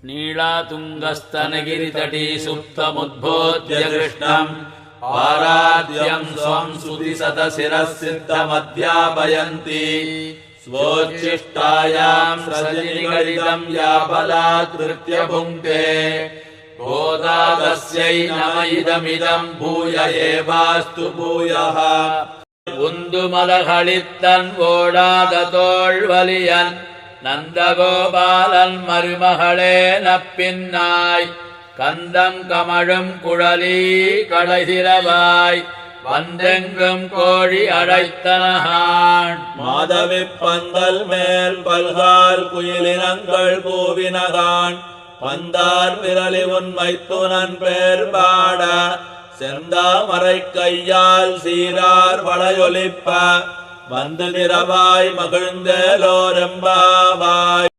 नीलातुङ्गस्तनगिरितटी सुप्तमुद्बोध्य कृष्णम् पाराद्यम् स्वम् श्रुतिशतशिरःसिद्धमध्यापयन्ति स्वोच्छिष्टायाम् सृजनिगलितम् या बलात्कृत्य भुङ्क्ते गोदा तस्यै नम इदमिदम् भूय एवास्तु भूयः உந்துமலகளித்தன் ஓடாத தோள்வலியன் நந்தகோபாலன் மருமகளே நப்பின்னாய் கந்தம் கமழும் குழலி கடைசிரவாய் வந்தெங்கும் கோழி அழைத்தனகான் மாதவி பந்தல் மேல் பல்கால் குயிலினங்கள் கூவினகான் பந்தார் விரலி உண்மை துணன் பேர் பாட செந்தாமரை கையால் சீரார் வளையொலிப்ப வந்து நிறவாய் மகிழ்ந்தேலோரெம்பாவாய்.